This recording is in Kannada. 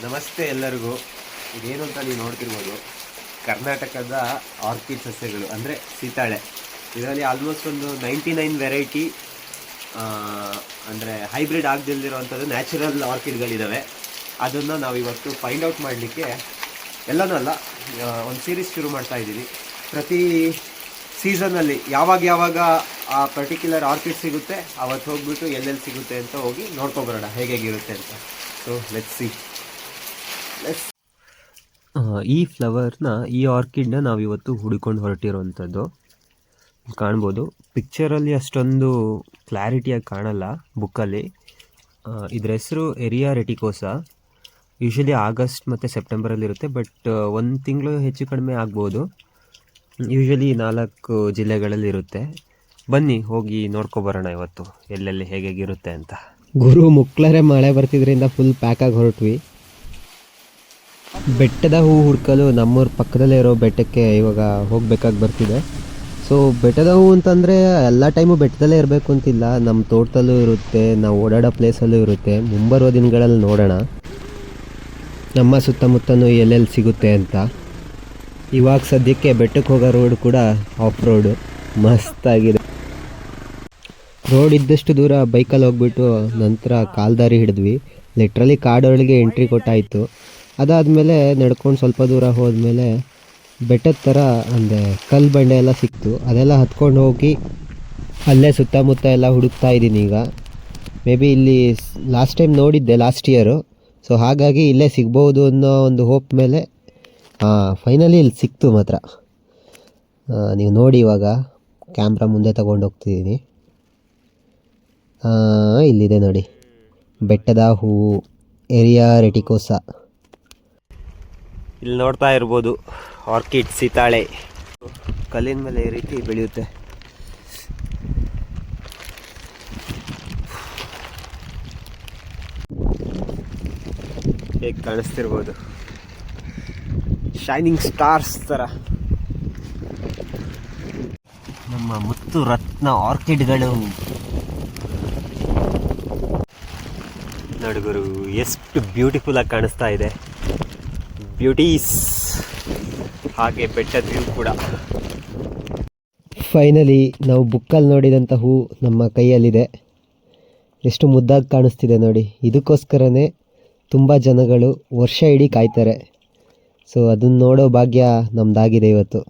ನಮಸ್ತೆ ಎಲ್ಲರಿಗೂ. ಇದೇನು ಅಂತ ನೀವು ನೋಡ್ತಿರ್ಬೋದು, ಕರ್ನಾಟಕದ ಆರ್ಕಿಡ್ ಸಸ್ಯಗಳು ಅಂದರೆ ಸೀತಾಳೆ. ಇದರಲ್ಲಿ ಆಲ್ಮೋಸ್ಟ್ ಒಂದು 99 ವೆರೈಟಿ ಅಂದರೆ ಹೈಬ್ರಿಡ್ ಆಗದಿಲ್ದಿರೋವಂಥದ್ದು ನ್ಯಾಚುರಲ್ ಆರ್ಕಿಡ್ಗಳಿದ್ದಾವೆ. ಅದನ್ನು ನಾವಿವತ್ತು ಫೈಂಡ್ ಔಟ್ ಮಾಡಲಿಕ್ಕೆ ಎಲ್ಲನೂ ಅಲ್ಲ, ಒಂದು ಸೀರೀಸ್ ಶುರು ಮಾಡ್ತಾ ಇದ್ದೀವಿ. ಪ್ರತಿ ಸೀಸನ್ನಲ್ಲಿ ಯಾವಾಗ ಆ ಪರ್ಟಿಕ್ಯುಲರ್ ಆರ್ಕಿಡ್ ಸಿಗುತ್ತೆ ಅವತ್ತು ಹೋಗ್ಬಿಟ್ಟು ಎಲ್ಲೆಲ್ಲಿ ಸಿಗುತ್ತೆ ಅಂತ ಹೋಗಿ ನೋಡ್ಕೊಬರೋಣ ಹೇಗಿರುತ್ತೆ ಅಂತ. So let's see. ಈ ಫ್ಲವರ್ನ, ಈ ಆರ್ಕಿಡ್ನ ನಾವಿವತ್ತು ಹುಡುಕೊಂಡು ಹೊರಟಿರೋವಂಥದ್ದು. ಕಾಣ್ಬೋದು ಪಿಕ್ಚರಲ್ಲಿ ಅಷ್ಟೊಂದು ಕ್ಲಾರಿಟಿಯಾಗಿ ಕಾಣಲ್ಲ ಬುಕ್ಕಲ್ಲಿ. ಇದರ ಹೆಸರು ಎರಿಯಾ ರೆಟಿಕೋಸಾ. ಯೂಶಲಿ ಆಗಸ್ಟ್ ಮತ್ತು ಸೆಪ್ಟೆಂಬರಲ್ಲಿರುತ್ತೆ, ಬಟ್ ಒಂದು ತಿಂಗಳು ಹೆಚ್ಚು ಕಡಿಮೆ ಆಗ್ಬೋದು. ಯೂಶಲಿ 4 ಜಿಲ್ಲೆಗಳಲ್ಲಿ ಇರುತ್ತೆ. ಬನ್ನಿ ಹೋಗಿ ನೋಡ್ಕೊಬರೋಣ ಇವತ್ತು ಎಲ್ಲೆಲ್ಲಿ ಹೇಗಿರುತ್ತೆ ಅಂತ. ಗುರು ಮುಕ್ಳರೆ ಮಳೆ ಬರ್ತಿದ್ರಿಂದ ಫುಲ್ ಪ್ಯಾಕಾಗಿ ಹೊರಟ್ವಿ. ಬೆಟ್ಟದ ಹೂ ಹುಡ್ಕಲು ನಮ್ಮೂರ ಪಕ್ಕದಲ್ಲೇ ಇರೋ ಬೆಟ್ಟಕ್ಕೆ ಇವಾಗ ಹೋಗ್ಬೇಕಾಗಿ ಬರ್ತಿದೆ. ಸೊ ಬೆಟ್ಟದ ಹೂ ಅಂತಂದರೆ ಎಲ್ಲ ಟೈಮು ಬೆಟ್ಟದಲ್ಲೇ ಇರಬೇಕು ಅಂತಿಲ್ಲ, ನಮ್ಮ ತೋಟದಲ್ಲೂ ಇರುತ್ತೆ, ನಾವು ಓಡಾಡೋ ಪ್ಲೇಸಲ್ಲೂ ಇರುತ್ತೆ. ಮುಂಬರುವ ದಿನಗಳಲ್ಲಿ ನೋಡೋಣ ನಮ್ಮ ಸುತ್ತಮುತ್ತನೂ ಎಲ್ಲೆಲ್ಲಿ ಸಿಗುತ್ತೆ ಅಂತ. ಇವಾಗ ಸದ್ಯಕ್ಕೆ ಬೆಟ್ಟಕ್ಕೆ ಹೋಗೋ ರೋಡ್ ಕೂಡ ಆಫ್ ರೋಡು, ಮಸ್ತಾಗಿದೆ. ರೋಡ್ ಇದ್ದಷ್ಟು ದೂರ ಬೈಕಲ್ಲಿ ಹೋಗ್ಬಿಟ್ಟು ನಂತರ ಕಾಲ್ದಾರಿ ಹಿಡಿದ್ವಿ. Literally ಕಾಡೊಳಗೆ entry ಕೊಟ್ಟಾಯಿತು. ಅದಾದಮೇಲೆ ನಡ್ಕೊಂಡು ಸ್ವಲ್ಪ ದೂರ ಹೋದ್ಮೇಲೆ ಬೆಟ್ಟದ ಥರ ಅಂದರೆ ಕಲ್ಲು ಬಂಡೆ ಎಲ್ಲ ಸಿಕ್ತು. ಅದೆಲ್ಲ ಹತ್ಕೊಂಡು ಹೋಗಿ ಅಲ್ಲೇ ಸುತ್ತಮುತ್ತ ಎಲ್ಲ ಹುಡುಕ್ತಾ ಇದ್ದೀನಿ ಈಗ. ಮೇ ಬಿ ಇಲ್ಲಿ ಲಾಸ್ಟ್ ಟೈಮ್ ನೋಡಿದ್ದೆ, ಲಾಸ್ಟ್ ಇಯರು. ಸೊ ಹಾಗಾಗಿ ಇಲ್ಲೇ ಸಿಗ್ಬೋದು ಅನ್ನೋ ಒಂದು ಹೋಪ್ ಮೇಲೆ ಫೈನಲಿ ಇಲ್ಲಿ ಸಿಕ್ತು ಮಾತ್ರ. ನೀವು ನೋಡಿ, ಇವಾಗ ಕ್ಯಾಮ್ರಾ ಮುಂದೆ ತಗೊಂಡು ಹೋಗ್ತಿದ್ದೀನಿ. ಇಲ್ಲಿದೆ ನೋಡಿ, ಬೆಟ್ಟದ ಹೂವು, ಎರಿಯಾ ರೆಟಿಕೋಸಾ. ಇಲ್ಲಿ ನೋಡ್ತಾ ಇರ್ಬೋದು ಆರ್ಕಿಡ್ ಸೀತಾಳೆ. ಕಲ್ಲಿನ ಮೇಲೆ ಈ ರೀತಿ ಬೆಳೆಯುತ್ತೆ. ಹೇಗೆ ಕಾಣಿಸ್ತಿರ್ಬೋದು, ಶೈನಿಂಗ್ ಸ್ಟಾರ್ಸ್ ಥರ. ನಮ್ಮ ಮುತ್ತು ರತ್ನ ಆರ್ಕಿಡ್ಗಳು ನೋಡುಗರು ಎಷ್ಟು ಬ್ಯೂಟಿಫುಲ್ ಆಗಿ ಕಾಣಿಸ್ತಾ ಇದೆ. ಬ್ಯೂಟೀಸ್. ಹಾಗೆ ಬೆಟ್ಟದ ವ್ಯೂ ಕೂಡ. ಫೈನಲಿ ನಾವು ಬುಕ್ಕಲ್ಲಿ ನೋಡಿದಂಥ ಹೂ ನಮ್ಮ ಕೈಯಲ್ಲಿದೆ. ಎಷ್ಟು ಮುದ್ದಾಗಿ ಕಾಣಿಸ್ತಿದೆ ನೋಡಿ. ಇದಕ್ಕೋಸ್ಕರನೇ ತುಂಬ ಜನಗಳು ವರ್ಷ ಇಡೀ ಕಾಯ್ತಾರೆ. ಸೊ ಅದನ್ನು ನೋಡೋ ಭಾಗ್ಯ ನಮ್ಮದಾಗಿದೆ ಇವತ್ತು.